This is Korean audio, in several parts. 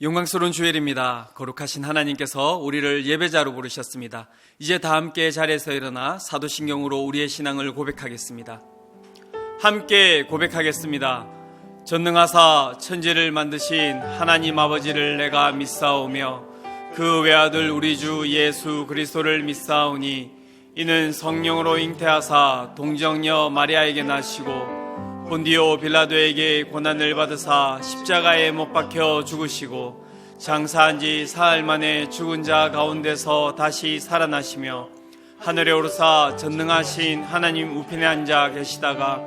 영광스러운 주일입니다. 거룩하신 하나님께서 우리를 예배자로 부르셨습니다. 이제 다 함께 자리에서 일어나 사도신경으로 우리의 신앙을 고백하겠습니다. 함께 고백하겠습니다. 전능하사 천지를 만드신 하나님 아버지를 내가 믿사오며 그 외아들 우리 주 예수 그리스도를 믿사오니 이는 성령으로 잉태하사 동정녀 마리아에게 나시고 본디오 빌라도에게 고난을 받으사 십자가에 못 박혀 죽으시고 장사한 지 사흘 만에 죽은 자 가운데서 다시 살아나시며 하늘에 오르사 전능하신 하나님 우편에 앉아 계시다가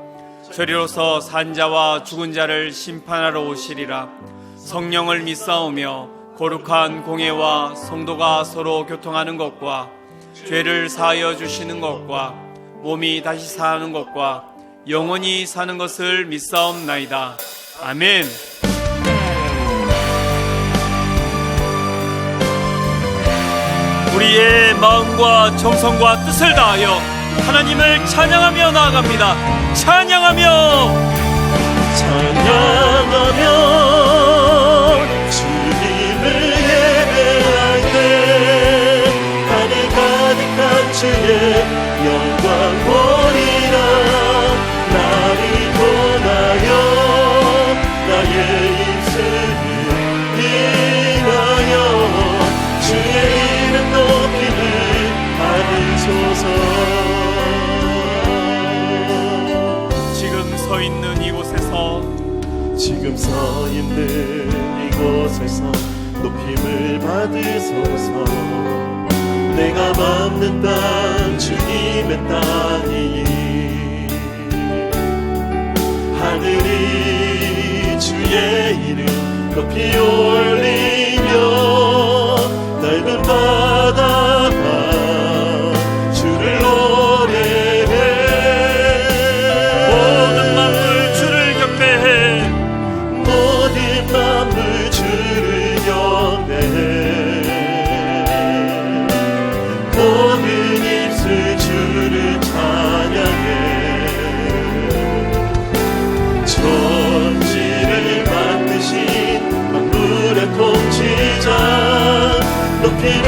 저리로서 산 자와 죽은 자를 심판하러 오시리라. 성령을 믿사오며 거룩한 공예와 성도가 서로 교통하는 것과 죄를 사하여 주시는 것과 몸이 다시 사는 것과 영원히 사는 것을 믿사옵나이다. 아멘. 우리의 마음과 정성과 뜻을 다하여 하나님을 찬양하며 나아갑니다. 찬양하며 주님을 예배할 때 하늘 가득한 주의 영광 보리라. 나를 통하여 나의 입술을 인하여 주의 이름 높임을 하소서. 지금 서 있는 이곳에서 높임을 받으소서. 내가 밟는 땅 주님의 땅이니 하늘이 주의 이름 높이 올리며 넓은 바다가 주를 노래해. 모든 만물 주를 경배해. 모든 만물 주를 경배해. 모든 입술 주를 찬양해. 천지를 만드신 만물의 통치자 높임을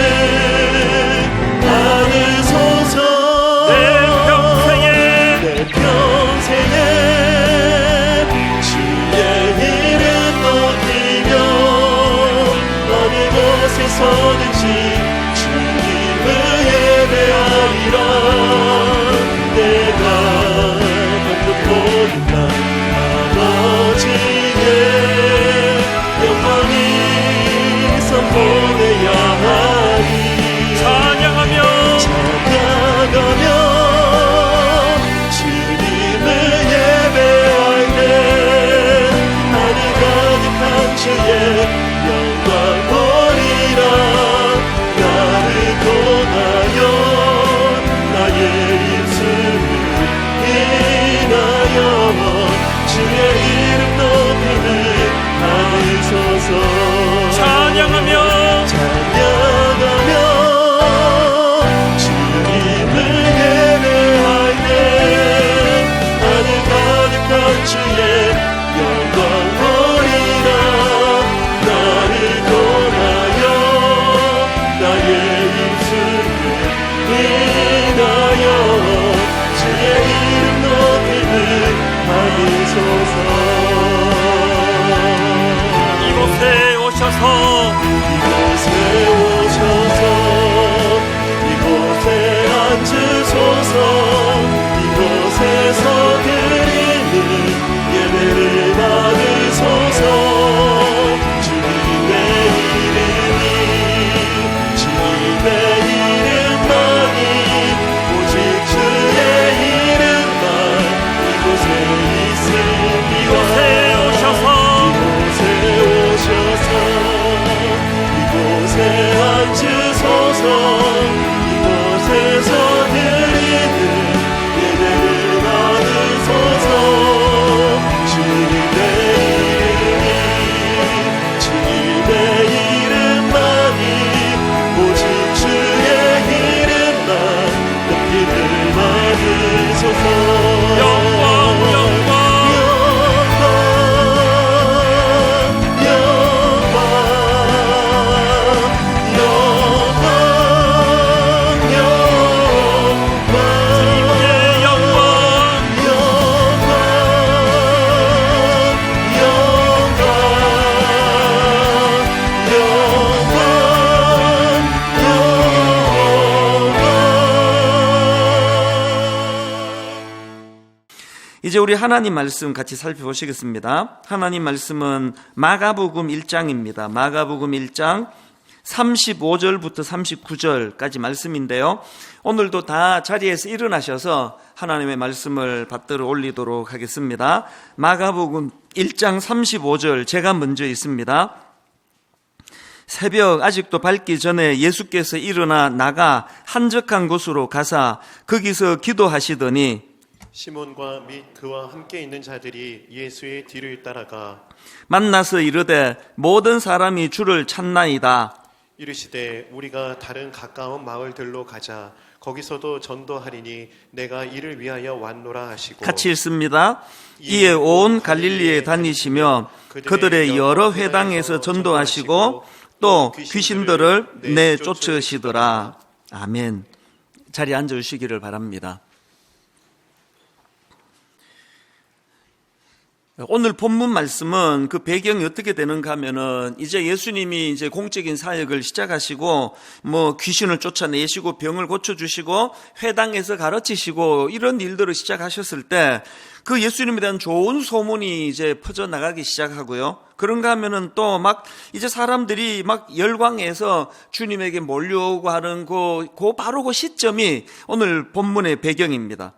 받으소서. 내 평생에 주의 이름 높이며 어느 곳에서든지 주님을 예배하리라. 내가 거듭 보는 날 아버지의 영광이 선포되어야 하리. 찬양하며 주님을 예배할 때 하늘 가득한 주의 영광 보리라. 나를 통하여 나의 입술을 인하여 주의 이름 높임을 하소서. 찬양하며 주님을 예배할 때 하늘 가득한 주의 영광 보리라. 나를 통하여 나의 입술을 인하여 주의 이름 높임을 하소서. 이곳에 오셔서 이곳에 앉으소서. 이곳에서 드리는 예배를 받으소서. 주님의 이름만이 오직 주의 이름만 이곳에 있으리라. 이곳에 오셔서 이제 우리 하나님 말씀 같이 살펴보시겠습니다. 하나님 말씀은 마가복음 1장입니다. 마가복음 1장 35절부터 39절까지 말씀인데요. 오늘도 다 자리에서 일어나셔서 하나님의 말씀을 받들어 올리도록 하겠습니다. 마가복음 1장 35절 제가 먼저 있습니다. 새벽 아직도 밝기 전에 예수께서 일어나 나가 한적한 곳으로 가사 거기서 기도하시더니 시몬과 및 그와 함께 있는 자들이 예수의 뒤를 따라가 만나서 이르되 모든 사람이 주를 찾나이다. 이르시되 우리가 다른 가까운 마을들로 가자. 거기서도 전도하리니 내가 이를 위하여 왔노라 하시고 같이 읽습니다. 이에 온 갈릴리에 다니시며 그들의 여러 회당에서 전도하시고 또 귀신들을 내쫓으시더라. 아멘. 자리에 앉아주시기를 바랍니다. 오늘 본문 말씀은 그 배경이 어떻게 되는가 하면은 이제 예수님이 이제 공적인 사역을 시작하시고 귀신을 쫓아내시고 병을 고쳐주시고 회당에서 가르치시고 이런 일들을 시작하셨을 때 그 예수님에 대한 좋은 소문이 이제 퍼져나가기 시작하고요. 그런가 하면은 또 이제 사람들이 열광해서 주님에게 몰려오고 하는 바로 그 시점이 오늘 본문의 배경입니다.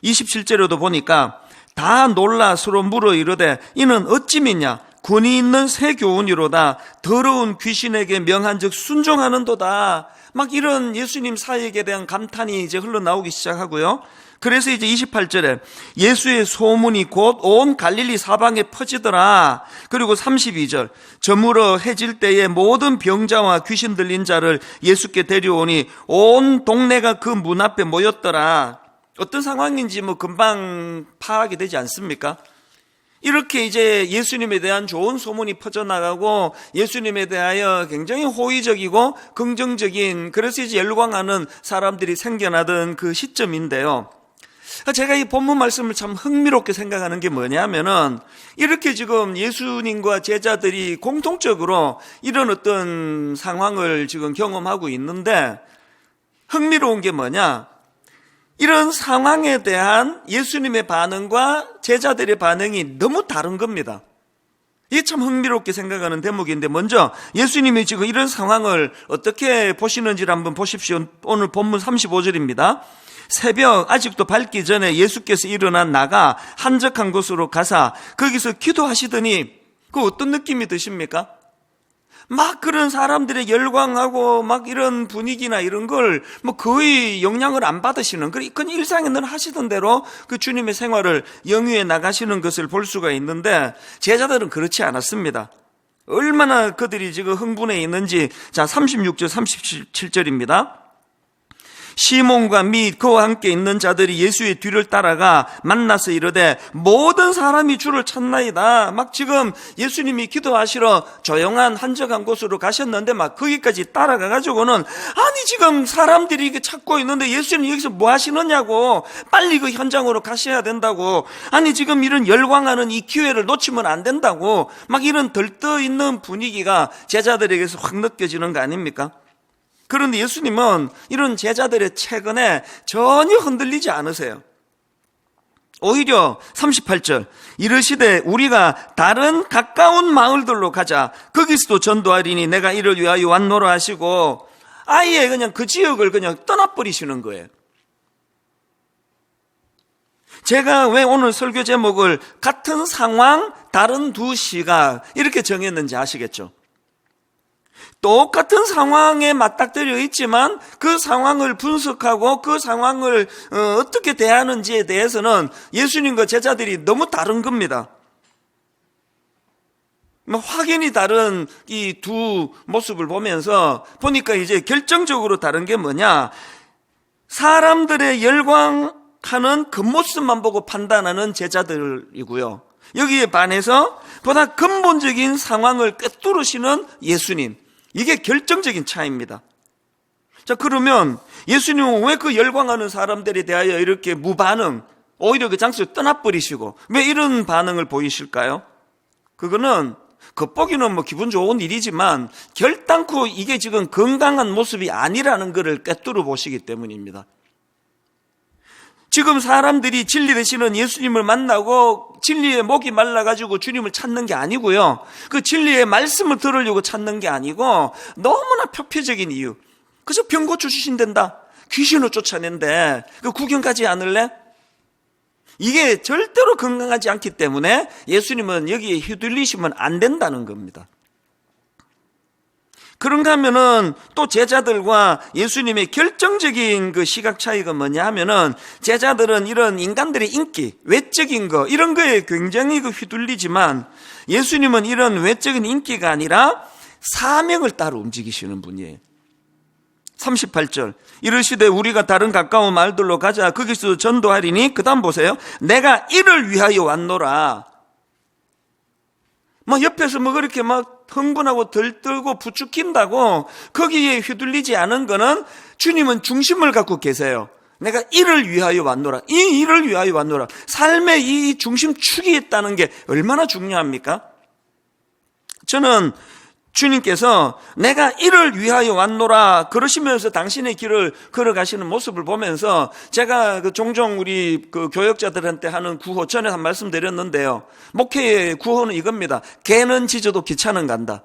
27절에도 보니까 다 놀라 서로 물어 이르되 이는 어찌 믿냐? 군이 있는 새 교훈이로다. 더러운 귀신에게 명한즉 순종하는도다. 이런 예수님 사역에 대한 감탄이 이제 흘러나오기 시작하고요. 그래서 이제 28절에 예수의 소문이 곧 온 갈릴리 사방에 퍼지더라. 그리고 32절 저물어 해질 때에 모든 병자와 귀신 들린 자를 예수께 데려오니 온 동네가 그 문 앞에 모였더라. 어떤 상황인지 금방 파악이 되지 않습니까? 이렇게 이제 예수님에 대한 좋은 소문이 퍼져나가고 예수님에 대하여 굉장히 호의적이고 긍정적인, 그래서 이제 열광하는 사람들이 생겨나던 그 시점인데요. 제가 이 본문 말씀을 참 흥미롭게 생각하는 게 뭐냐면은 이렇게 지금 예수님과 제자들이 공통적으로 이런 어떤 상황을 지금 경험하고 있는데 흥미로운 게 뭐냐? 이런 상황에 대한 예수님의 반응과 제자들의 반응이 너무 다른 겁니다. 이게 참 흥미롭게 생각하는 대목인데 먼저 예수님이 지금 이런 상황을 어떻게 보시는지를 한번 보십시오. 오늘 본문 35절입니다. 새벽 아직도 밝기 전에 예수께서 일어나 나가 한적한 곳으로 가사 거기서 기도하시더니 그 어떤 느낌이 드십니까? 그런 사람들의 열광하고 이런 분위기나 이런 걸 거의 영향을 안 받으시는, 그건 일상에 늘 하시던 대로 그 주님의 생활을 영위해 나가시는 것을 볼 수가 있는데 제자들은 그렇지 않았습니다. 얼마나 그들이 지금 흥분해 있는지. 자, 36절 37절입니다. 시몬과 및 그와 함께 있는 자들이 예수의 뒤를 따라가 만나서 이르되 모든 사람이 주를 찾나이다. 지금 예수님이 기도하시러 조용한 한적한 곳으로 가셨는데 거기까지 따라가가지고는 아니 지금 사람들이 찾고 있는데 예수님 여기서 뭐 하시느냐고, 빨리 그 현장으로 가셔야 된다고, 아니 지금 이런 열광하는 이 기회를 놓치면 안 된다고 이런 들떠있는 분위기가 제자들에게서 확 느껴지는 거 아닙니까? 그런데 예수님은 이런 제자들의 체근에 전혀 흔들리지 않으세요. 오히려 38절 이르시되 우리가 다른 가까운 마을들로 가자. 거기서도 전도하리니 내가 이를 위하여 왔노라 하시고 아예 그냥 그 지역을 그냥 떠나버리시는 거예요. 제가 왜 오늘 설교 제목을 같은 상황 다른 두 시각 이렇게 정했는지 아시겠죠? 똑같은 상황에 맞닥뜨려 있지만 그 상황을 분석하고 그 상황을 어떻게 대하는지에 대해서는 예수님과 제자들이 너무 다른 겁니다. 확연히 다른 이 두 모습을 보니까 이제 결정적으로 다른 게 뭐냐? 사람들의 열광하는 겉모습만 보고 판단하는 제자들이고요. 여기에 반해서 보다 근본적인 상황을 꿰뚫으시는 예수님. 이게 결정적인 차이입니다. 자, 그러면 예수님은 왜 그 열광하는 사람들에 대하여 이렇게 무반응, 오히려 그 장소에 떠나버리시고 왜 이런 반응을 보이실까요? 그거는 겉보기는 기분 좋은 일이지만 결단코 이게 지금 건강한 모습이 아니라는 것을 꿰뚫어 보시기 때문입니다. 지금 사람들이 진리 되시는 예수님을 만나고 진리의 목이 말라가지고 주님을 찾는 게 아니고요. 그 진리의 말씀을 들으려고 찾는 게 아니고 너무나 표피적인 이유. 그래서 병 고쳐주신단다. 귀신을 쫓아낸대. 그 구경 가지 않을래? 이게 절대로 건강하지 않기 때문에 예수님은 여기에 휘둘리시면 안 된다는 겁니다. 그런가 하면은 또 제자들과 예수님의 결정적인 그 시각 차이가 뭐냐 하면은 제자들은 이런 인간들의 인기, 외적인 거, 이런 거에 굉장히 그 휘둘리지만 예수님은 이런 외적인 인기가 아니라 사명을 따라 움직이시는 분이에요. 38절 이르시되 우리가 다른 가까운 마을들로 가자. 거기서 전도하리니, 그 다음 보세요. 내가 이를 위하여 왔노라. 막 옆에서 뭐 그렇게 막 흥분하고 들뜨고 부추긴다고 거기에 휘둘리지 않은 거는 주님은 중심을 갖고 계세요. 내가 이를 위하여 왔노라. 이 일을 위하여 왔노라. 삶의 이 중심축이 있다는 게 얼마나 중요합니까? 저는 주님께서 내가 이를 위하여 왔노라 그러시면서 당신의 길을 걸어가시는 모습을 보면서 제가 종종 우리 교역자들한테 하는 구호, 전에 한 말씀 드렸는데요. 목회의 구호는 이겁니다. 개는 짖어도 기차는 간다.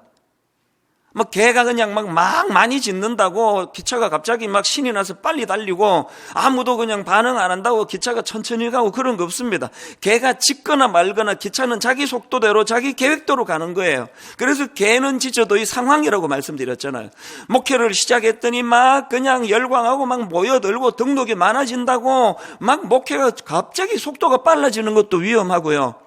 막 개가 그냥 막 많이 짖는다고 기차가 갑자기 막 신이 나서 빨리 달리고 아무도 그냥 반응 안 한다고 기차가 천천히 가고 그런 거 없습니다. 개가 짖거나 말거나 기차는 자기 속도대로 자기 계획대로 가는 거예요. 그래서 개는 짖어도 이 상황이라고 말씀드렸잖아요. 목회를 시작했더니 막 그냥 열광하고 막 모여들고 등록이 많아진다고 막 목회가 갑자기 속도가 빨라지는 것도 위험하고요.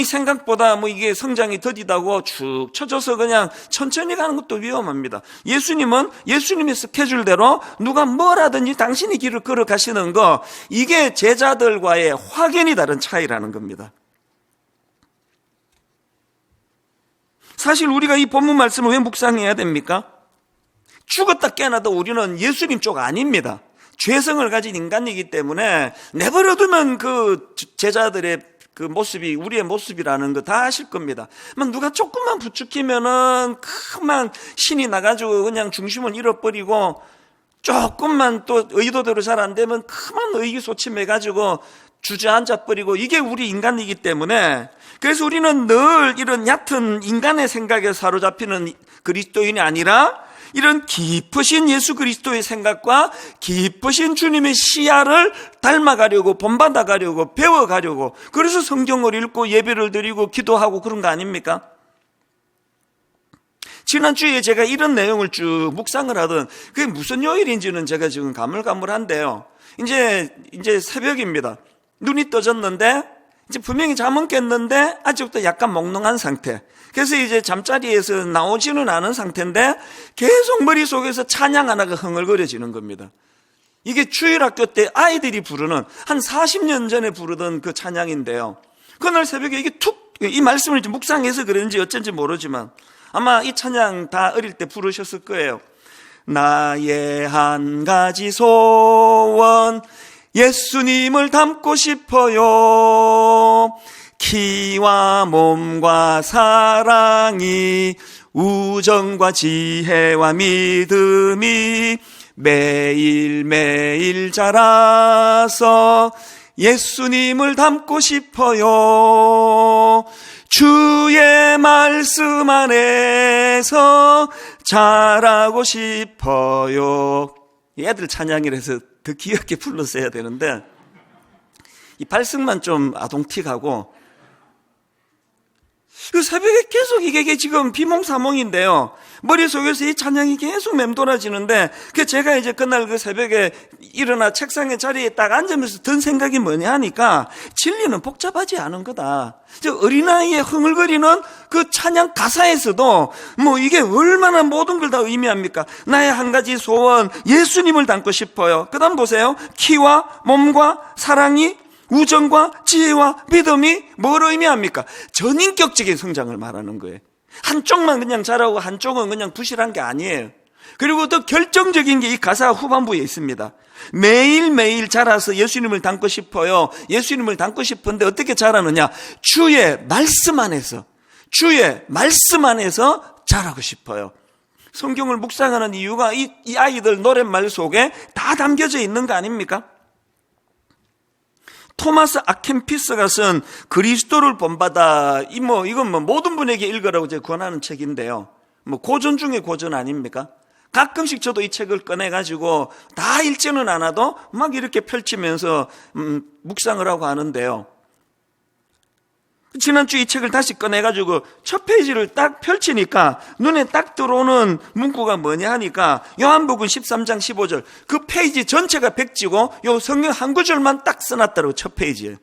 생각보다 뭐 이게 성장이 더디다고 축 쳐져서 그냥 천천히 가는 것도 위험합니다. 예수님은 예수님의 스케줄대로 누가 뭘 하든지 당신이 길을 걸어가시는 거, 이게 제자들과의 확연히 다른 차이라는 겁니다. 사실 우리가 이 본문 말씀을 왜 묵상해야 됩니까? 죽었다 깨어나도 우리는 예수님 쪽 아닙니다. 죄성을 가진 인간이기 때문에 내버려두면 그 제자들의 그 모습이 우리의 모습이라는 거 다 아실 겁니다. 누가 조금만 부추기면은 그만 신이 나가지고 그냥 중심을 잃어버리고, 조금만 또 의도대로 잘 안 되면 그만 의기소침해가지고 주저앉아버리고, 이게 우리 인간이기 때문에, 그래서 우리는 늘 이런 얕은 인간의 생각에 사로잡히는 그리스도인이 아니라 이런 깊으신 예수 그리스도의 생각과 깊으신 주님의 시야를 닮아가려고, 본받아가려고, 배워가려고, 그래서 성경을 읽고 예배를 드리고 기도하고 그런 거 아닙니까? 지난주에 제가 이런 내용을 쭉 묵상을 하던, 그게 무슨 요일인지는 제가 지금 가물가물한데요. 이제 새벽입니다. 눈이 떠졌는데 이제 분명히 잠은 깼는데 아직도 약간 몽롱한 상태. 그래서 이제 잠자리에서 나오지는 않은 상태인데 계속 머릿속에서 찬양 하나가 흥얼거려지는 겁니다. 이게 주일학교 때 아이들이 부르는, 한 40년 전에 부르던 그 찬양인데요. 그날 새벽에 이게 이 말씀을 묵상해서 그런지 어쩐지 모르지만 아마 이 찬양 다 어릴 때 부르셨을 거예요. 나의 한 가지 소원, 예수님을 닮고 싶어요. 키와 몸과 사랑이, 우정과 지혜와 믿음이 매일매일 자라서 예수님을 닮고 싶어요. 주의 말씀 안에서 자라고 싶어요. 애들 찬양이라서 더 귀엽게 불렀어야 되는데 이 발성만 좀 아동틱하고, 그 새벽에 계속 이게 지금 비몽사몽인데요. 머릿속에서 이 찬양이 계속 맴돌아지는데, 제가 이제 그날 그 새벽에 일어나 책상의 자리에 딱 앉으면서 든 생각이 뭐냐 하니까, 진리는 복잡하지 않은 거다. 어린아이의 흥얼거리는 그 찬양 가사에서도 뭐 이게 얼마나 모든 걸 다 의미합니까? 나의 한 가지 소원, 예수님을 닮고 싶어요. 그 다음 보세요. 키와 몸과 사랑이, 우정과 지혜와 믿음이 뭘 의미합니까? 전인격적인 성장을 말하는 거예요. 한쪽만 그냥 자라고 한쪽은 그냥 부실한 게 아니에요. 그리고 더 결정적인 게 이 가사 후반부에 있습니다. 매일매일 자라서 예수님을 닮고 싶어요. 예수님을 닮고 싶은데 어떻게 자라느냐? 주의 말씀 안에서 자라고 싶어요. 성경을 묵상하는 이유가 이 아이들 노랫말 속에 다 담겨져 있는 거 아닙니까? 토마스 아켄피스가 쓴 그리스도를 본받아, 이건 모든 분에게 읽으라고 제가 권하는 책인데요. 고전 중에 고전 아닙니까? 가끔씩 저도 이 책을 꺼내가지고 다 읽지는 않아도 막 이렇게 펼치면서 묵상을 하고 하는데요. 지난주 이 책을 다시 꺼내가지고 첫 페이지를 딱 펼치니까 눈에 딱 들어오는 문구가 뭐냐 하니까 요한복음 13장 15절, 그 페이지 전체가 백지고 요 성경 한 구절만 딱 써놨더라고. 첫 페이지에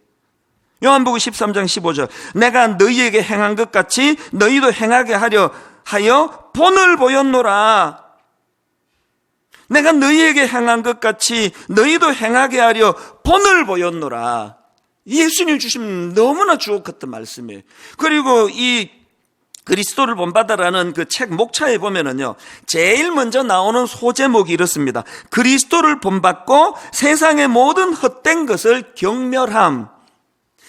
요한복음 13장 15절, 내가 너희에게 행한 것 같이 너희도 행하게 하여 본을 보였노라. 내가 너희에게 행한 것 같이 너희도 행하게 하려 본을 보였노라. 예수님 주신 너무나 주옥 같은 말씀이에요. 그리고 이 그리스도를 본받아라는 그 책 목차에 보면은요, 제일 먼저 나오는 소제목이 이렇습니다. 그리스도를 본받고 세상의 모든 헛된 것을 경멸함.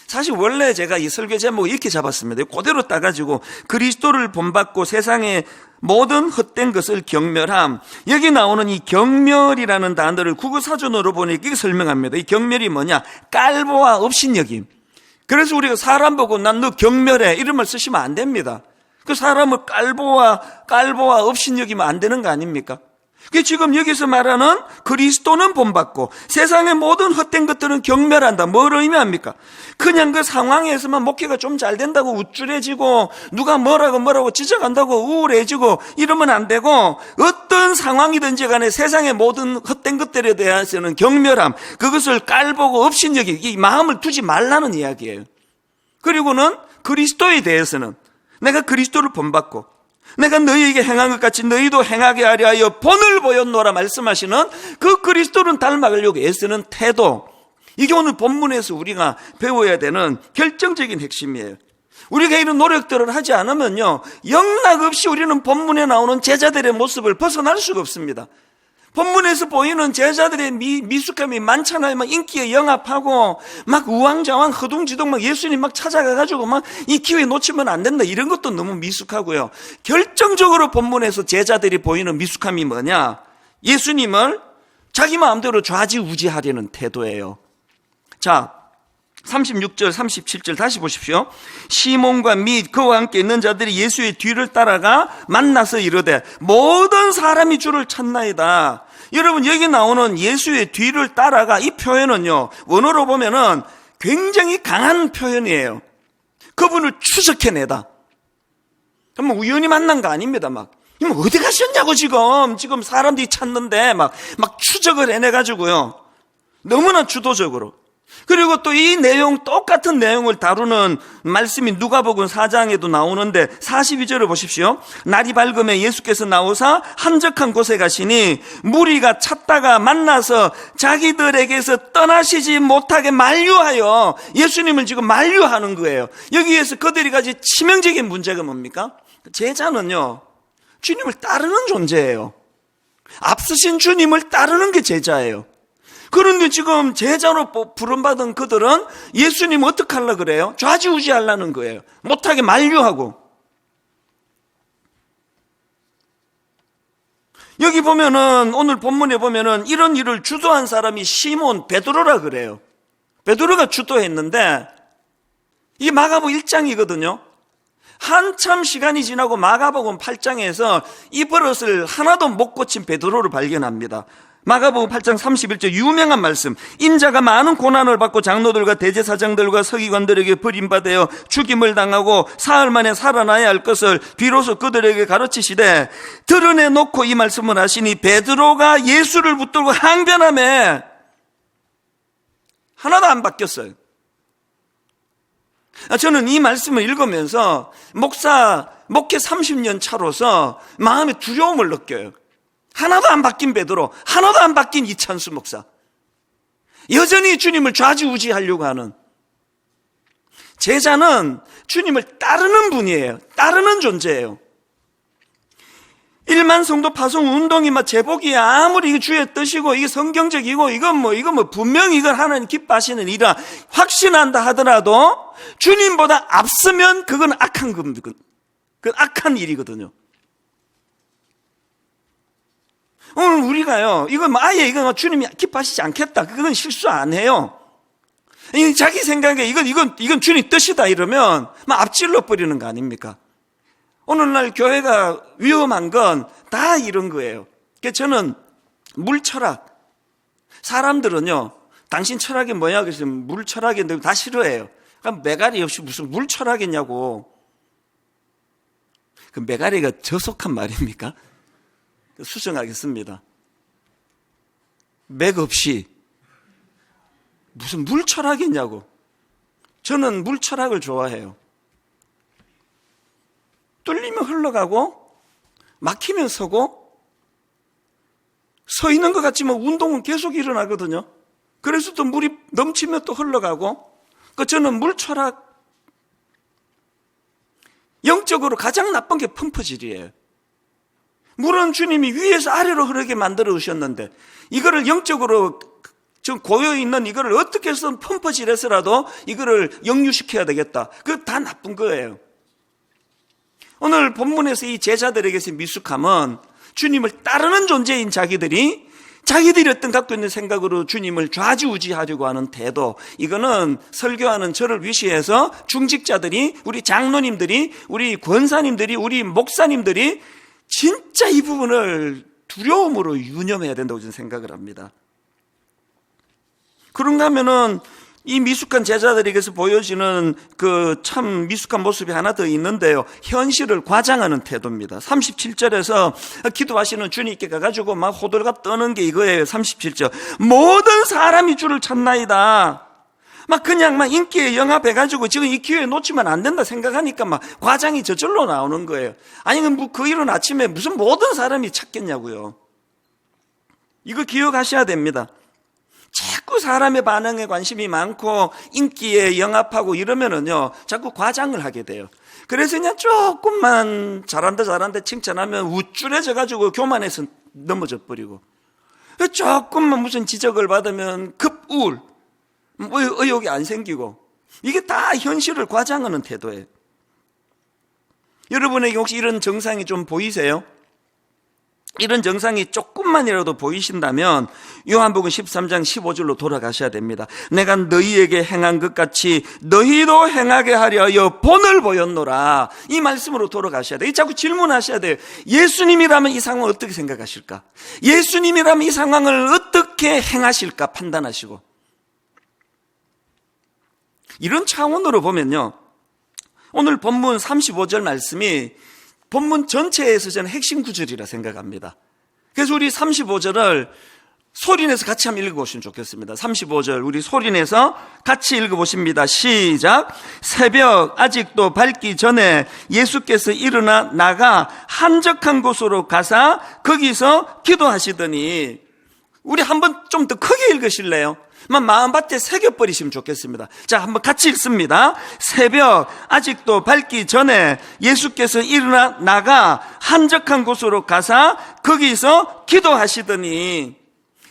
사실 원래 제가 이 설교 제목을 이렇게 잡았습니다. 그대로 따가지고 그리스도를 본받고 세상의 모든 헛된 것을 경멸함. 여기 나오는 이 경멸이라는 단어를 국어사전으로 보니 이렇게 설명합니다. 이 경멸이 뭐냐? 깔보아 업신여김. 그래서 우리가 사람 보고 난 너 경멸해 이런 말 쓰시면 안 됩니다. 그 사람을 깔보아 업신여기면 안 되는 거 아닙니까? 그 지금 여기서 말하는 그리스도는 본받고 세상의 모든 헛된 것들은 경멸한다. 뭘 의미합니까? 그냥 그 상황에서만 목회가 좀 잘 된다고 우쭐해지고 누가 뭐라고 지적한다고 우울해지고 이러면 안 되고, 어떤 상황이든지 간에 세상의 모든 헛된 것들에 대해서는 경멸함, 그것을 깔보고 업신여기, 이 마음을 두지 말라는 이야기예요. 그리고는 그리스도에 대해서는 내가 그리스도를 본받고 내가 너희에게 행한 것 같이 너희도 행하게 하려 하여 본을 보였노라 말씀하시는 그 그리스도를 닮아가려고 애쓰는 태도, 이게 오늘 본문에서 우리가 배워야 되는 결정적인 핵심이에요. 우리가 이런 노력들을 하지 않으면요, 영락없이 우리는 본문에 나오는 제자들의 모습을 벗어날 수가 없습니다. 본문에서 보이는 제자들의 미숙함이 많잖아요. 막 인기에 영합하고 막 우왕좌왕 허둥지둥 막 예수님 막 찾아가가지고 막 이 기회 놓치면 안 된다, 이런 것도 너무 미숙하고요. 결정적으로 본문에서 제자들이 보이는 미숙함이 뭐냐? 예수님을 자기 마음대로 좌지우지하려는 태도예요. 자, 36절 37절 다시 보십시오. 시몬과 및 그와 함께 있는 자들이 예수의 뒤를 따라가 만나서 이르되 모든 사람이 주를 찾나이다. 여러분, 여기 나오는 예수의 뒤를 따라가, 이 표현은요, 원어로 보면은 굉장히 강한 표현이에요. 그분을 추적해내다. 뭐 우연히 만난 거 아닙니다. 막 어디 가셨냐고 지금 사람들이 찾는데 막 추적을 해내가지고요, 너무나 주도적으로. 그리고 또 이 내용, 똑같은 내용을 다루는 말씀이 누가복음 4장에도 나오는데 42절을 보십시오. 날이 밝으면 예수께서 나오사 한적한 곳에 가시니 무리가 찾다가 만나서 자기들에게서 떠나시지 못하게 만류하여, 예수님을 지금 만류하는 거예요. 여기에서 그들이 가진 치명적인 문제가 뭡니까? 제자는요, 주님을 따르는 존재예요. 앞서신 주님을 따르는 게 제자예요. 그런데 지금 제자로 부름받은 그들은 예수님 어떻게 하려고 그래요? 좌지우지 하려는 거예요. 못하게 만류하고. 여기 보면은, 오늘 본문에 보면은 이런 일을 주도한 사람이 시몬 베드로라 그래요. 베드로가 주도했는데, 이 마가복음 1장이거든요. 한참 시간이 지나고 마가복음 8장에서 이 버릇을 하나도 못 고친 베드로를 발견합니다. 마가복음 8장 31절 유명한 말씀, 인자가 많은 고난을 받고 장로들과 대제사장들과 서기관들에게 버림받아 죽임을 당하고 사흘 만에 살아나야 할 것을 비로소 그들에게 가르치시되 드러내놓고 이 말씀을 하시니 베드로가 예수를 붙들고 항변하며 하나도 안 바뀌었어요. 저는 이 말씀을 읽으면서 목회 30년 차로서 마음에 두려움을 느껴요. 하나도 안 바뀐 베드로, 하나도 안 바뀐 이찬수 목사, 여전히 주님을 좌지우지하려고 하는. 제자는 주님을 따르는 분이에요. 따르는 존재예요. 1만 성도 파송 운동이 막 제복이 아무리 이게 주의 뜻이고 이게 성경적이고 이건 분명히 이걸 하나님 기뻐하시는 일이라 확신한다 하더라도 주님보다 앞서면 그건 악한 일이거든요. 오늘 우리가요, 이거 주님이 기뻐하시지 않겠다, 그건 실수 안 해요. 자기 생각에 이건 주님 뜻이다 이러면 막 앞질러 버리는 거 아닙니까? 오늘날 교회가 위험한 건 다 이런 거예요. 그래서 저는 물철학, 사람들은요, 당신 철학이 뭐냐 그래서 물철학인데 다 싫어해요. 그럼 메가리 없이 무슨 물철학이냐고. 그 메가리가 저속한 말입니까? 수정하겠습니다. 맥 없이 무슨 물철학이냐고. 저는 물철학을 좋아해요. 뚫리면 흘러가고 막히면 서고 서 있는 것 같지만 운동은 계속 일어나거든요. 그래서 또 물이 넘치면 또 흘러가고. 저는 물철학, 영적으로 가장 나쁜 게 펌프질이에요. 물은 주님이 위에서 아래로 흐르게 만들어 오셨는데 이거를 영적으로 지금 고여있는 이거를 어떻게 해서 펌프질해서라도 이거를 역류시켜야 되겠다. 그거 다 나쁜 거예요. 오늘 본문에서 이 제자들에게서 미숙함은 주님을 따르는 존재인 자기들이 어떤 갖고 있는 생각으로 주님을 좌지우지하려고 하는 태도, 이거는 설교하는 저를 위시해서 중직자들이, 우리 장로님들이, 우리 권사님들이, 우리 목사님들이 진짜 이 부분을 두려움으로 유념해야 된다고 저는 생각을 합니다. 그런가 하면은 이 미숙한 제자들에게서 보여지는 그 참 미숙한 모습이 하나 더 있는데요. 현실을 과장하는 태도입니다. 37절에서 기도하시는 주님께 가가지고 막 호들갑 떠는 게 이거예요. 37절. 모든 사람이 주를 찾나이다. 막 그냥 막 인기에 영합해가지고 지금 이 기회 놓치면 안 된다 생각하니까 막 과장이 저절로 나오는 거예요. 아니, 그 이른 아침에 무슨 모든 사람이 찾겠냐고요. 이거 기억하셔야 됩니다. 자꾸 사람의 반응에 관심이 많고 인기에 영합하고 이러면은요, 자꾸 과장을 하게 돼요. 그래서 그냥 조금만 잘한다 칭찬하면 우쭐해져가지고 교만해서 넘어져 버리고, 조금만 무슨 지적을 받으면 급우울, 의욕이 안 생기고, 이게 다 현실을 과장하는 태도예요. 여러분에게 혹시 이런 증상이 좀 보이세요? 이런 증상이 조금만이라도 보이신다면 요한복음 13장 15절로 돌아가셔야 됩니다. 내가 너희에게 행한 것 같이 너희도 행하게 하려 본을 보였노라. 이 말씀으로 돌아가셔야 돼요. 자꾸 질문하셔야 돼요. 예수님이라면 이 상황을 어떻게 생각하실까? 예수님이라면 이 상황을 어떻게 행하실까 판단하시고. 이런 차원으로 보면요, 오늘 본문 35절 말씀이 본문 전체에서 저는 핵심 구절이라 생각합니다. 그래서 우리 35절을 소리내서 같이 한번 읽어보시면 좋겠습니다. 35절 우리 소리내서 같이 읽어보십니다. 시작. 새벽 아직도 밝기 전에 예수께서 일어나 나가 한적한 곳으로 가사 거기서 기도하시더니. 우리 한번 좀 더 크게 읽으실래요? 마음밭에 새겨버리시면 좋겠습니다. 자, 한번 같이 읽습니다. 새벽 아직도 밝기 전에 예수께서 일어나 나가 한적한 곳으로 가사 거기서 기도하시더니.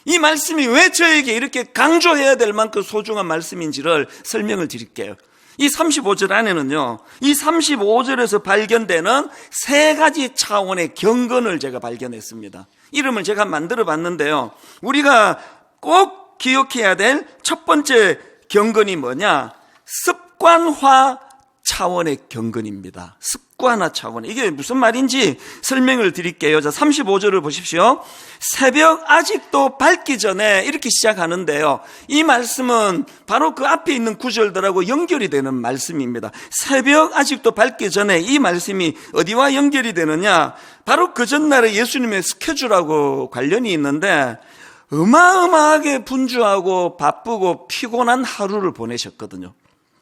이 말씀이 왜 저에게 이렇게 강조해야 될 만큼 소중한 말씀인지를 설명을 드릴게요. 이 35절 안에는요, 이 35절에서 발견되는 세 가지 차원의 경건을 제가 발견했습니다. 이름을 제가 만들어 봤는데요, 우리가 꼭 기억해야 될 첫 번째 경건이 뭐냐? 습관화 차원의 경건입니다. 습관화 차원. 이게 무슨 말인지 설명을 드릴게요. 자, 35절을 보십시오. 새벽 아직도 밝기 전에 이렇게 시작하는데요, 이 말씀은 바로 그 앞에 있는 구절들하고 연결이 되는 말씀입니다. 새벽 아직도 밝기 전에 이 말씀이 어디와 연결이 되느냐? 바로 그 전날에 예수님의 스케줄하고 관련이 있는데, 어마어마하게 분주하고 바쁘고 피곤한 하루를 보내셨거든요.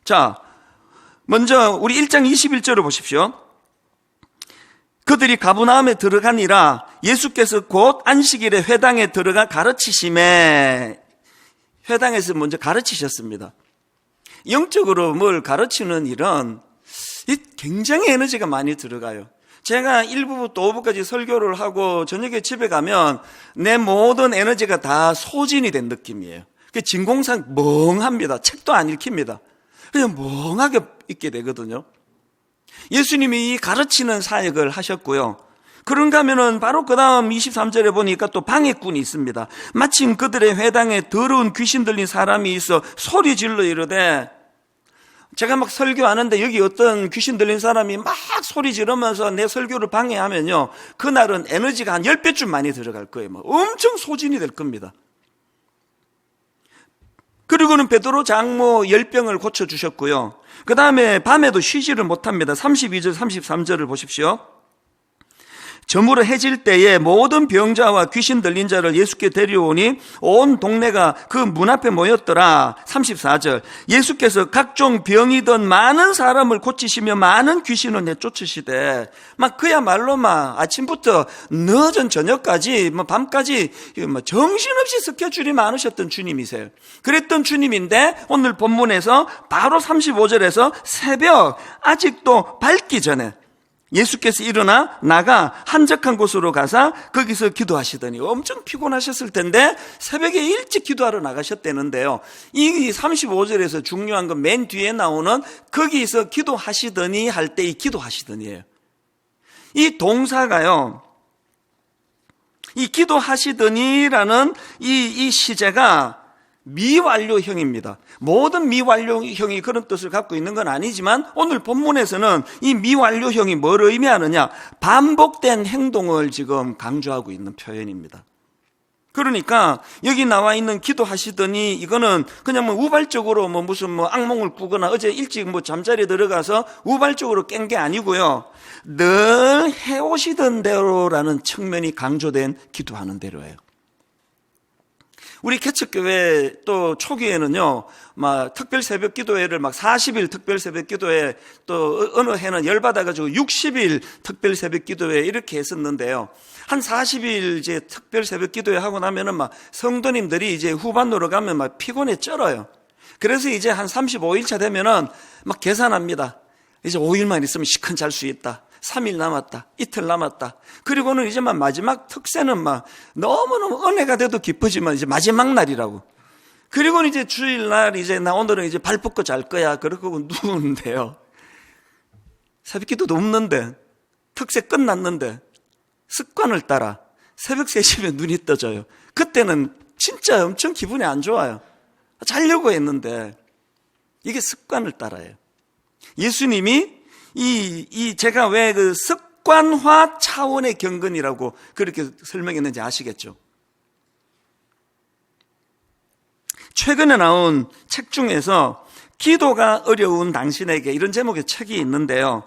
자, 먼저 우리 1장 21절을 보십시오. 그들이 가버나움에 들어가니라 예수께서 곧 안식일에 회당에 들어가 가르치심에. 회당에서 먼저 가르치셨습니다. 영적으로 뭘 가르치는 일은 굉장히 에너지가 많이 들어가요. 제가 1부부터 5부까지 설교를 하고 저녁에 집에 가면 내 모든 에너지가 다 소진이 된 느낌이에요. 진공상 멍합니다. 책도 안 읽힙니다. 그냥 멍하게 있게 되거든요. 예수님이 이 가르치는 사역을 하셨고요, 그런가 하면은 바로 그 다음 23절에 보니까 또 방해꾼이 있습니다. 마침 그들의 회당에 더러운 귀신 들린 사람이 있어 소리 질러 이르되, 제가 막 설교하는데 여기 어떤 귀신 들린 사람이 막 소리 지르면서 내 설교를 방해하면요, 그날은 에너지가 한 10배쯤 많이 들어갈 거예요. 막 엄청 소진이 될 겁니다. 그리고는 베드로 장모 열병을 고쳐주셨고요. 그 다음에 밤에도 쉬지를 못합니다. 32절 33절을 보십시오. 저물어 해질 때에 모든 병자와 귀신 들린 자를 예수께 데려오니 온 동네가 그 문 앞에 모였더라. 34절. 예수께서 각종 병이던 많은 사람을 고치시며 많은 귀신을 내쫓으시되, 막 그야말로 막 아침부터 늦은 저녁까지 밤까지 정신없이 스케줄이 많으셨던 주님이세요. 그랬던 주님인데 오늘 본문에서 바로 35절에서 새벽 아직도 밝기 전에 예수께서 일어나 나가 한적한 곳으로 가서 거기서 기도하시더니, 엄청 피곤하셨을 텐데 새벽에 일찍 기도하러 나가셨다는데요. 이 35절에서 중요한 건 맨 뒤에 나오는 거기서 기도하시더니 할 때 이 기도하시더니예요. 이 동사가요, 이 기도하시더니라는 이 시제가 미완료형입니다. 모든 미완료형이 그런 뜻을 갖고 있는 건 아니지만 오늘 본문에서는 이 미완료형이 뭘 의미하느냐, 반복된 행동을 지금 강조하고 있는 표현입니다. 그러니까 여기 나와 있는 기도하시더니 이거는 그냥 우발적으로 무슨 악몽을 꾸거나 어제 일찍 잠자리에 들어가서 우발적으로 깬 게 아니고요, 늘 해오시던 대로라는 측면이 강조된 기도하는 대로예요. 우리 개척교회 또 초기에는요, 특별 새벽 기도회를 40일 특별 새벽 기도회, 또 어느 해는 열받아가지고 60일 특별 새벽 기도회 이렇게 했었는데요. 한 40일 이제 특별 새벽 기도회 하고 나면은 성도님들이 이제 후반으로 가면 피곤해 쩔어요. 그래서 이제 한 35일차 되면은 계산합니다. 이제 5일만 있으면 시큰 잘 수 있다. 3일 남았다. 이틀 남았다. 그리고는 이제 마지막 특세는 너무너무 은혜가 돼도 기쁘지만 이제 마지막 날이라고. 그리고는 이제 주일날 이제 나 오늘은 이제 발 뻗고 잘 거야. 그러고 누우는데요. 새벽기도도 없는데, 특세 끝났는데 습관을 따라 새벽 3시면 눈이 떠져요. 그때는 진짜 엄청 기분이 안 좋아요. 자려고 했는데 이게 습관을 따라요. 예수님이 제가 왜 그 습관화 차원의 경건이라고 그렇게 설명했는지 아시겠죠? 최근에 나온 책 중에서 기도가 어려운 당신에게, 이런 제목의 책이 있는데요.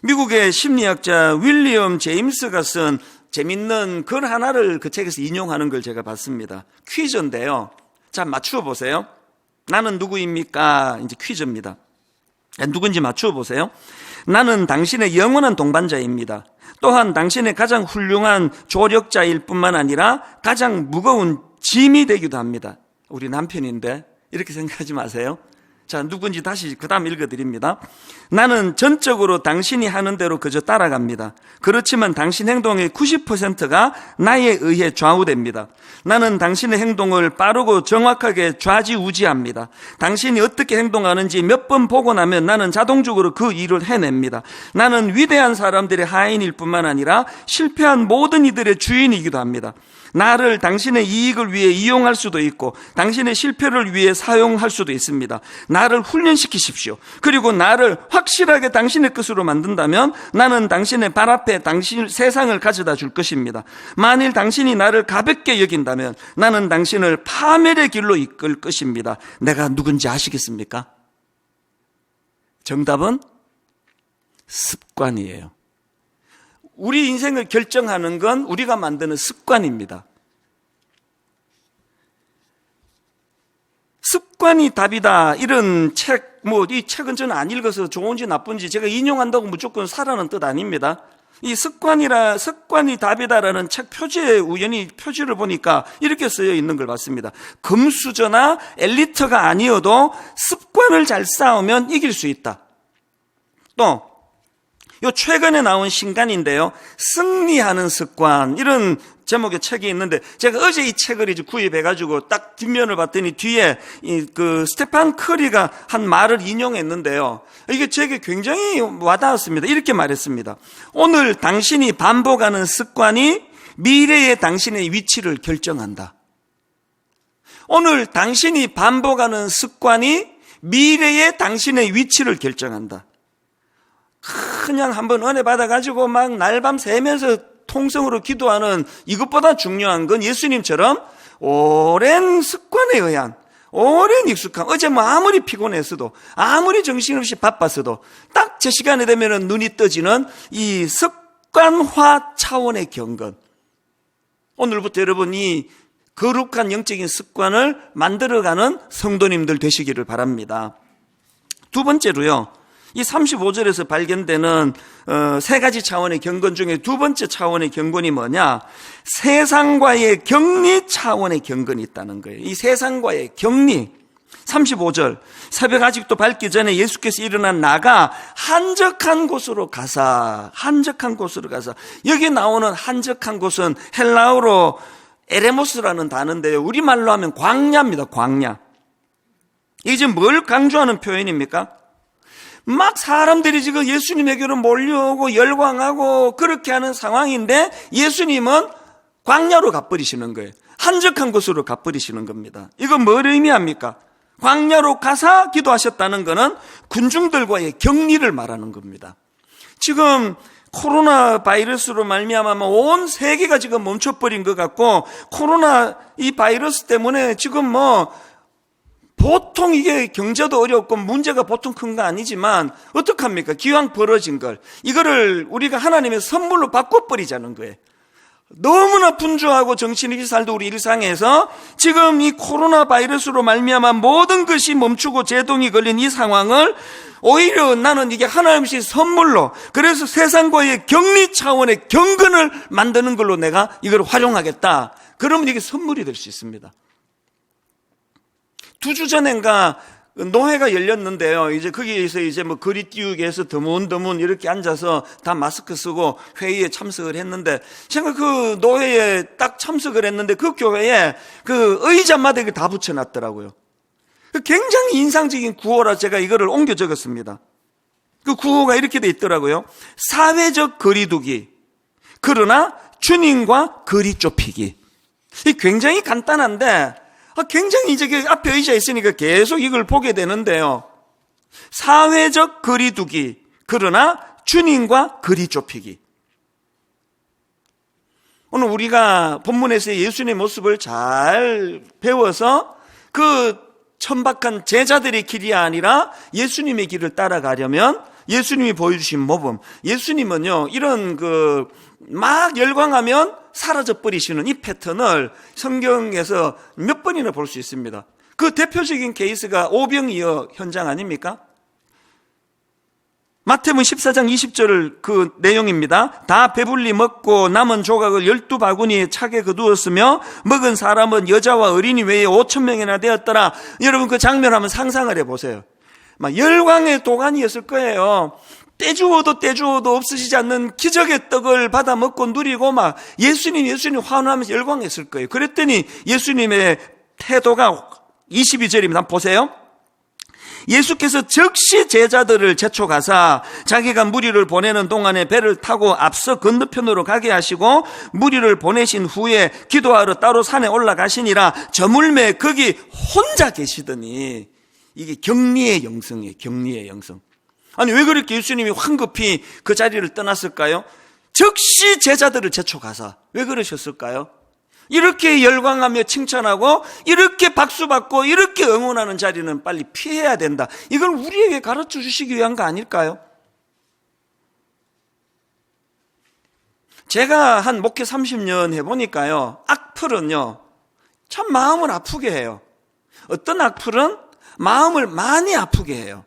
미국의 심리학자 윌리엄 제임스가 쓴 재밌는 글 하나를 그 책에서 인용하는 걸 제가 봤습니다. 퀴즈인데요. 자, 맞추어 보세요. 나는 누구입니까? 이제 퀴즈입니다. 누군지 맞추어 보세요. 나는 당신의 영원한 동반자입니다. 또한 당신의 가장 훌륭한 조력자일 뿐만 아니라 가장 무거운 짐이 되기도 합니다. 우리 남편인데 이렇게 생각하지 마세요. 자, 누군지 다시 그 다음 읽어드립니다. 나는 전적으로 당신이 하는 대로 그저 따라갑니다. 그렇지만 당신 행동의 90%가 나에 의해 좌우됩니다. 나는 당신의 행동을 빠르고 정확하게 좌지우지합니다. 당신이 어떻게 행동하는지 몇 번 보고 나면 나는 자동적으로 그 일을 해냅니다. 나는 위대한 사람들의 하인일 뿐만 아니라 실패한 모든 이들의 주인이기도 합니다. 나를 당신의 이익을 위해 이용할 수도 있고 당신의 실패를 위해 사용할 수도 있습니다. 나를 훈련시키십시오. 그리고 나를 확실하게 당신의 것으로 만든다면 나는 당신의 발 앞에 세상을 가져다 줄 것입니다. 만일 당신이 나를 가볍게 여긴다면 나는 당신을 파멸의 길로 이끌 것입니다. 내가 누군지 아시겠습니까? 정답은 습관이에요. 우리 인생을 결정하는 건 우리가 만드는 습관입니다. 습관이 답이다. 이런 책, 이 책은 저는 안 읽어서 좋은지 나쁜지 제가 인용한다고 무조건 사라는 뜻 아닙니다. 이 습관이 답이다라는 책 표지에 우연히 표지를 보니까 이렇게 쓰여 있는 걸 봤습니다. 금수저나 엘리트가 아니어도 습관을 잘 쌓으면 이길 수 있다. 또 요 최근에 나온 신간인데요. 승리하는 습관, 이런 제목의 책이 있는데, 제가 어제 이 책을 이제 구입해가지고 딱 뒷면을 봤더니 뒤에 스테판 커리가 한 말을 인용했는데요. 이게 제게 굉장히 와닿았습니다. 이렇게 말했습니다. 오늘 당신이 반복하는 습관이 미래의 당신의 위치를 결정한다. 오늘 당신이 반복하는 습관이 미래의 당신의 위치를 결정한다. 그냥 한번 은혜 받아가지고 막 날밤 새면서 통성으로 기도하는 이것보다 중요한 건 예수님처럼 오랜 습관에 의한, 오랜 익숙함. 어제 뭐 아무리 피곤했어도, 아무리 정신없이 바빴어도 딱 제 시간이 되면 눈이 떠지는 이 습관화 차원의 경건. 오늘부터 여러분이 거룩한 영적인 습관을 만들어가는 성도님들 되시기를 바랍니다. 두 번째로요, 이 35절에서 발견되는 세 가지 차원의 경건 중에 두 번째 차원의 경건이 뭐냐? 세상과의 격리 차원의 경건이 있다는 거예요. 이 세상과의 격리. 35절, 새벽 아직도 밝기 전에 예수께서 일어난 나가 한적한 곳으로 가사. 여기 나오는 한적한 곳은 헬라어로 에레모스라는 단어인데요, 우리말로 하면 광야입니다. 광야. 이게 지금 뭘 강조하는 표현입니까? 막 사람들이 지금 예수님에게로 몰려오고 열광하고 그렇게 하는 상황인데 예수님은 광야로 가버리시는 거예요. 한적한 곳으로 가버리시는 겁니다. 이건 뭘 의미합니까? 광야로 가사 기도하셨다는 것은 군중들과의 격리를 말하는 겁니다. 지금 코로나 바이러스로 말미암아 온 세계가 지금 멈춰버린 것 같고, 코로나 이 바이러스 때문에 지금 보통 이게 경제도 어렵고 문제가 보통 큰 거 아니지만 어떡합니까? 기왕 벌어진 걸, 이거를 우리가 하나님의 선물로 바꿔버리자는 거예요. 너무나 분주하고 정신없이 살던 우리 일상에서 지금 이 코로나 바이러스로 말미암아 모든 것이 멈추고 제동이 걸린 이 상황을 오히려 나는 이게 하나님의 선물로, 그래서 세상과의 격리 차원의 경건을 만드는 걸로 내가 이걸 활용하겠다. 그러면 이게 선물이 될 수 있습니다. 2주 전인가 노회가 열렸는데요. 이제 거기에서 이제 거리 띄우기 해서 드문드문 이렇게 앉아서 다 마스크 쓰고 회의에 참석을 했는데, 제가 그 노회에 딱 참석을 했는데 그 교회에 그 의자마다 이걸 다 붙여놨더라고요. 굉장히 인상적인 구호라 제가 이거를 옮겨 적었습니다. 그 구호가 이렇게 돼 있더라고요. 사회적 거리두기, 그러나 주님과 거리 좁히기. 굉장히 간단한데 굉장히 이제 앞에 의자에 있으니까 계속 이걸 보게 되는데요. 사회적 거리두기, 그러나 주님과 거리 좁히기. 오늘 우리가 본문에서 예수님의 모습을 잘 배워서 그 천박한 제자들의 길이 아니라 예수님의 길을 따라가려면 예수님이 보여주신 모범, 예수님은요 이런 막 열광하면 사라져버리시는 이 패턴을 성경에서 몇 번이나 볼 수 있습니다. 그 대표적인 케이스가 오병이어 현장 아닙니까? 마태복음 14장 20절 그 내용입니다. 다 배불리 먹고 남은 조각을 12바구니에 차게 거두었으며 먹은 사람은 여자와 어린이 외에 5,000명이나 되었더라. 여러분 그 장면 한번 상상을 해보세요. 막 열광의 도가니였을 거예요. 떼주어도 없으시지 않는 기적의 떡을 받아 먹고 누리고 막 예수님 환호하면서 열광했을 거예요. 그랬더니 예수님의 태도가 22절입니다. 한번 보세요. 예수께서 즉시 제자들을 재촉하사 자기가 무리를 보내는 동안에 배를 타고 앞서 건너편으로 가게 하시고 무리를 보내신 후에 기도하러 따로 산에 올라가시니라. 저물매 거기 혼자 계시더니, 이게 격리의 영성이에요. 격리의 영성. 아니 왜 그렇게 예수님이 황급히 그 자리를 떠났을까요? 즉시 제자들을 재촉하사. 왜 그러셨을까요? 이렇게 열광하며 칭찬하고 이렇게 박수받고 이렇게 응원하는 자리는 빨리 피해야 된다. 이걸 우리에게 가르쳐 주시기 위한 거 아닐까요? 제가 한 목회 30년 해보니까요, 악플은요 참 마음을 아프게 해요. 어떤 악플은 마음을 많이 아프게 해요.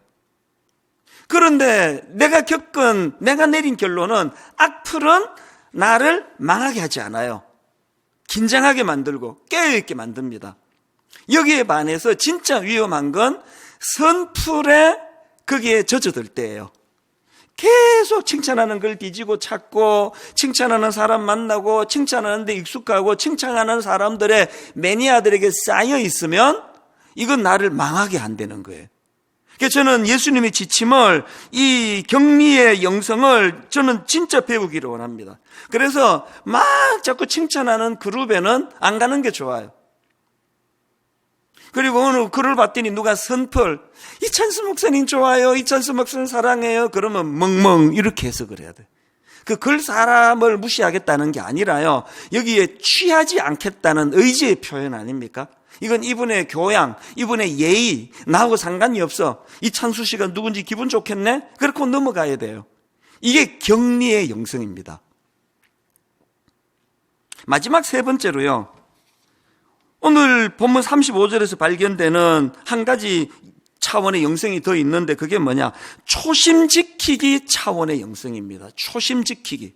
그런데 내가 내린 결론은 악플은 나를 망하게 하지 않아요. 긴장하게 만들고 깨어있게 만듭니다. 여기에 반해서 진짜 위험한 건 선풀에 거기에 젖어들 때예요. 계속 칭찬하는 걸 뒤지고 찾고, 칭찬하는 사람 만나고, 칭찬하는 데 익숙하고, 칭찬하는 사람들의 매니아들에게 쌓여 있으면 이건 나를 망하게 안 되는 거예요. 그래서 저는 예수님의 지침을, 이 격리의 영성을 저는 진짜 배우기를 원합니다. 그래서 막 자꾸 칭찬하는 그룹에는 안 가는 게 좋아요. 그리고 어느 글을 봤더니 누가 선플, 이찬수 목사님 좋아요, 이찬수 목사님 사랑해요, 그러면 멍멍 이렇게 해석을 해야 돼. 그 글 사람을 무시하겠다는 게 아니라요, 여기에 취하지 않겠다는 의지의 표현 아닙니까? 이건 이분의 교양, 이분의 예의, 나하고 상관이 없어. 이찬수 씨가 누군지 기분 좋겠네? 그렇게 넘어가야 돼요. 이게 격리의 영성입니다. 마지막 세 번째로요, 오늘 본문 35절에서 발견되는 한 가지 차원의 영성이 더 있는데 그게 뭐냐? 초심 지키기 차원의 영성입니다. 초심 지키기.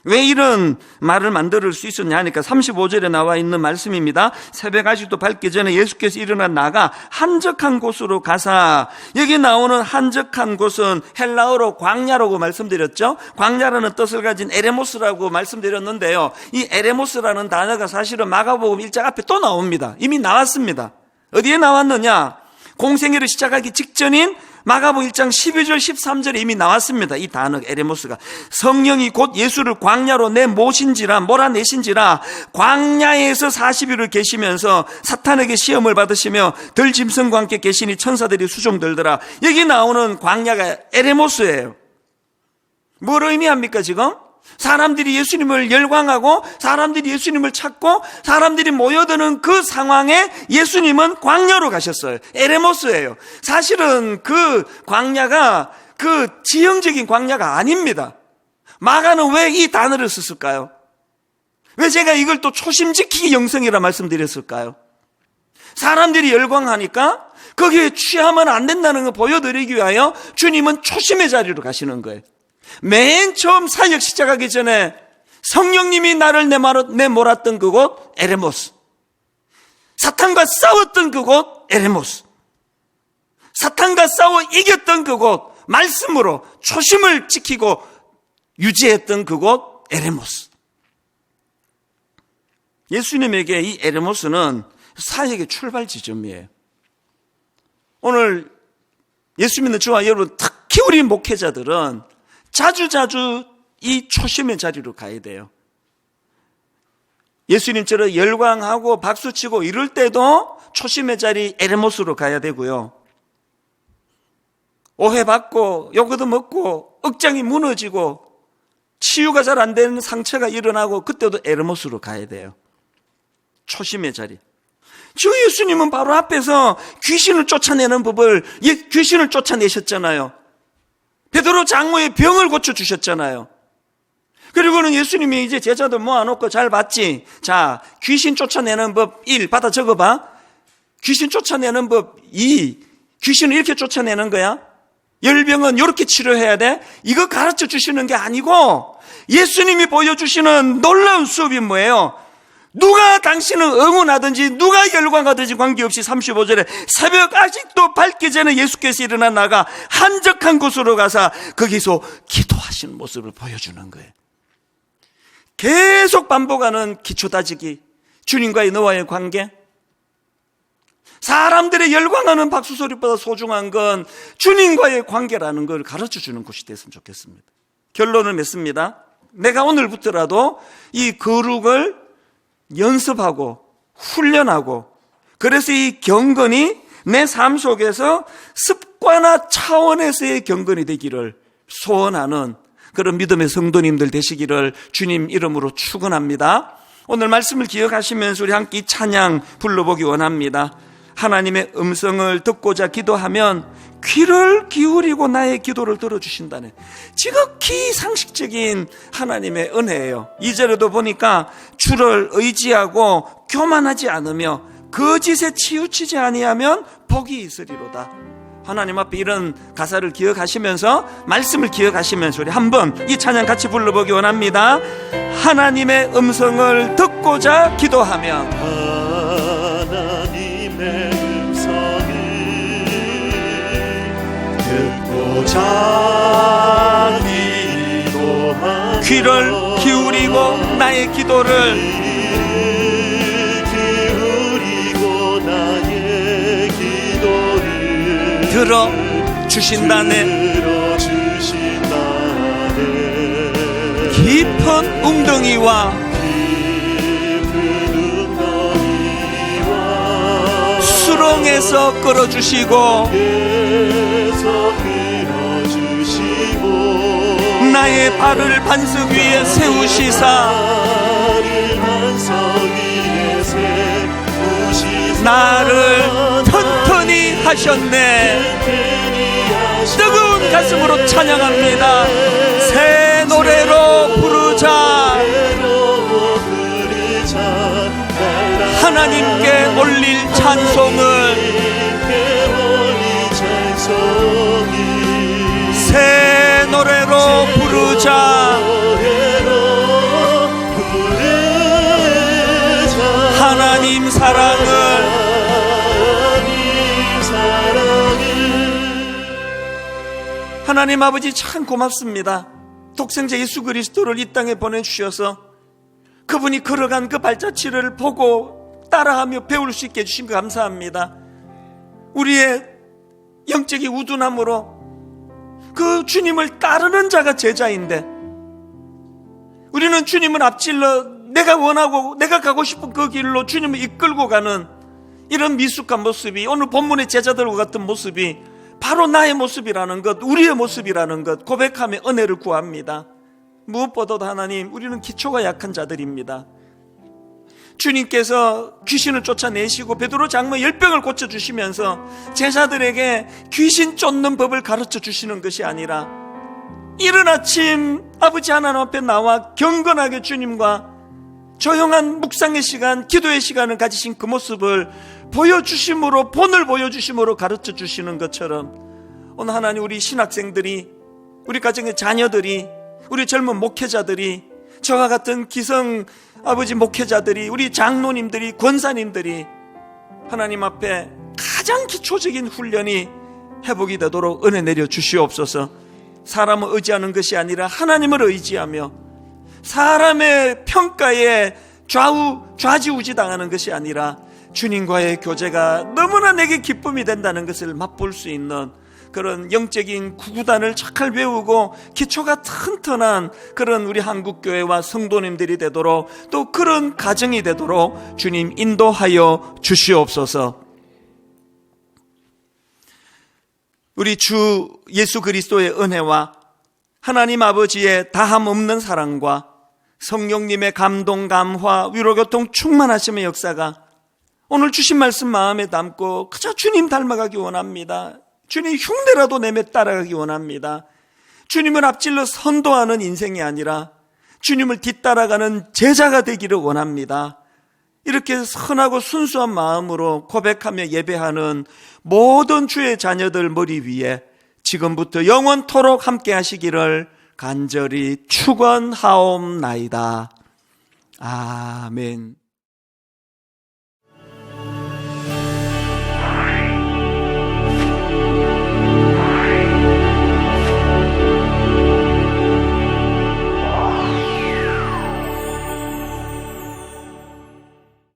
왜 이런 말을 만들 수 있었냐 하니까 35절에 나와 있는 말씀입니다. 새벽 아직도 밝기 전에 예수께서 일어나 나가 한적한 곳으로 가사, 여기 나오는 한적한 곳은 헬라어로 광야라고 말씀드렸죠. 광야라는 뜻을 가진 에레모스라고 말씀드렸는데요, 이 에레모스라는 단어가 사실은 마가복음 1장 앞에 또 나옵니다. 이미 나왔습니다. 어디에 나왔느냐? 공생애를 시작하기 직전인 마가복음 1장 12절 13절에 이미 나왔습니다. 이 단어 에레모스가. 성령이 곧 예수를 광야로 몰아내신지라 광야에서 40일을 계시면서 사탄에게 시험을 받으시며 들 짐승과 함께 계시니 천사들이 수종들더라. 여기 나오는 광야가 에레모스예요. 뭘 의미합니까 지금? 사람들이 예수님을 열광하고 사람들이 예수님을 찾고 사람들이 모여드는 그 상황에 예수님은 광야로 가셨어요. 에레모스예요. 사실은 그 광야가 그 지형적인 광야가 아닙니다. 마가는 왜 이 단어를 썼을까요? 왜 제가 이걸 또 초심 지키기 영성이라 말씀드렸을까요? 사람들이 열광하니까 거기에 취하면 안 된다는 걸 보여드리기 위하여 주님은 초심의 자리로 가시는 거예요. 맨 처음 사역 시작하기 전에 성령님이 나를 내몰았던 그곳 에레모스, 사탄과 싸웠던 그곳 에레모스, 사탄과 싸워 이겼던 그곳, 말씀으로 초심을 지키고 유지했던 그곳 에레모스. 예수님에게 이 에레모스는 사역의 출발 지점이에요. 오늘 예수 믿는 저와 여러분, 특히 우리 목회자들은 자주자주 이 초심의 자리로 가야 돼요. 예수님처럼 열광하고 박수치고 이럴 때도 초심의 자리 에레모스로 가야 되고요. 오해받고 욕도 먹고 억장이 무너지고 치유가 잘 안 되는 상처가 일어나고 그때도 에레모스로 가야 돼요. 초심의 자리. 주 예수님은 바로 앞에서 귀신을 쫓아내는 법을, 귀신을 쫓아내셨잖아요. 베드로 장모의 병을 고쳐주셨잖아요. 그리고는 예수님이 이제 제자들 모아놓고 잘 봤지? 자, 귀신 쫓아내는 법 1 받아 적어봐. 귀신 쫓아내는 법 2, 귀신을 이렇게 쫓아내는 거야. 열병은 이렇게 치료해야 돼. 이거 가르쳐 주시는 게 아니고 예수님이 보여주시는 놀라운 수업이 뭐예요? 누가 당신을 응원하든지 누가 열광하든지 관계없이 35절에 새벽 아직도 밝기 전에 예수께서 일어나 나가 한적한 곳으로 가서 거기서 기도하시는 모습을 보여주는 거예요. 계속 반복하는 기초다지기, 주님과의 너와의 관계. 사람들의 열광하는 박수소리보다 소중한 건 주님과의 관계라는 걸 가르쳐주는 곳이 됐으면 좋겠습니다. 결론을 맺습니다. 내가 오늘부터라도 이 거룩을 연습하고 훈련하고, 그래서 이 경건이 내 삶 속에서 습관화 차원에서의 경건이 되기를 소원하는 그런 믿음의 성도님들 되시기를 주님 이름으로 축원합니다. 오늘 말씀을 기억하시면서 우리 함께 이 찬양 불러보기 원합니다. 하나님의 음성을 듣고자 기도하면 귀를 기울이고 나의 기도를 들어주신다네. 지극히 상식적인 하나님의 은혜예요. 2절에도 보니까 주를 의지하고 교만하지 않으며 거짓에 치우치지 아니하면 복이 있으리로다. 하나님 앞에 이런 가사를 기억하시면서, 말씀을 기억하시면서 우리 한번 이 찬양 같이 불러보기 원합니다. 하나님의 음성을 듣고자 기도하면, 하나님의 음성을 듣고자 귀를 기울이고 나의 기도를 들어주신다네. 깊은 웅덩이와 수렁에서 끌어주시고 나의 발을 반석 위에 세우시사 나를 튼튼히 하셨네. 뜨거운 가슴으로 찬양합니다. 새 노래로 부르자. 하나님께 올릴 찬송을 새 노래로 부르자. 하나님 사랑을 하나님 아버지 참 고맙습니다. 독생자 예수 그리스도를 이 땅에 보내주셔서 그분이 걸어간 그 발자취를 보고 따라하며 배울 수 있게 해주신 거 감사합니다. 우리의 영적인 우둔함으로 그 주님을 따르는 자가 제자인데 우리는 주님을 앞질러 내가 원하고 내가 가고 싶은 그 길로 주님을 이끌고 가는 이런 미숙한 모습이 오늘 본문의 제자들과 같은 모습이 바로 나의 모습이라는 것, 우리의 모습이라는 것 고백하며 은혜를 구합니다. 무엇보다도 하나님, 우리는 기초가 약한 자들입니다. 주님께서 귀신을 쫓아내시고 베드로 장모 10병을 고쳐주시면서 제자들에게 귀신 쫓는 법을 가르쳐 주시는 것이 아니라 이른 아침 아버지 하나님 앞에 나와 경건하게 주님과 조용한 묵상의 시간, 기도의 시간을 가지신 그 모습을 보여주심으로, 본을 보여주심으로 가르쳐 주시는 것처럼 오늘 하나님, 우리 신학생들이, 우리 가정의 자녀들이, 우리 젊은 목회자들이, 저와 같은 기성 아버지 목회자들이, 우리 장로님들이, 권사님들이 하나님 앞에 가장 기초적인 훈련이 회복이 되도록 은혜 내려 주시옵소서. 사람을 의지하는 것이 아니라 하나님을 의지하며 사람의 평가에 좌지우지 당하는 것이 아니라 주님과의 교제가 너무나 내게 기쁨이 된다는 것을 맛볼 수 있는 그런 영적인 구구단을 잘 외우고 기초가 튼튼한 그런 우리 한국교회와 성도님들이 되도록, 또 그런 가정이 되도록 주님 인도하여 주시옵소서. 우리 주 예수 그리스도의 은혜와 하나님 아버지의 다함 없는 사랑과 성령님의 감동, 감화, 위로교통 충만하심의 역사가 오늘 주신 말씀 마음에 담고 그저 주님 닮아가기 원합니다. 주님 흉내라도 내며 따라가기 원합니다. 주님을 앞질러 선도하는 인생이 아니라 주님을 뒤따라가는 제자가 되기를 원합니다. 이렇게 선하고 순수한 마음으로 고백하며 예배하는 모든 주의 자녀들 머리 위에 지금부터 영원토록 함께 하시기를 간절히 축원하옵나이다. 아멘.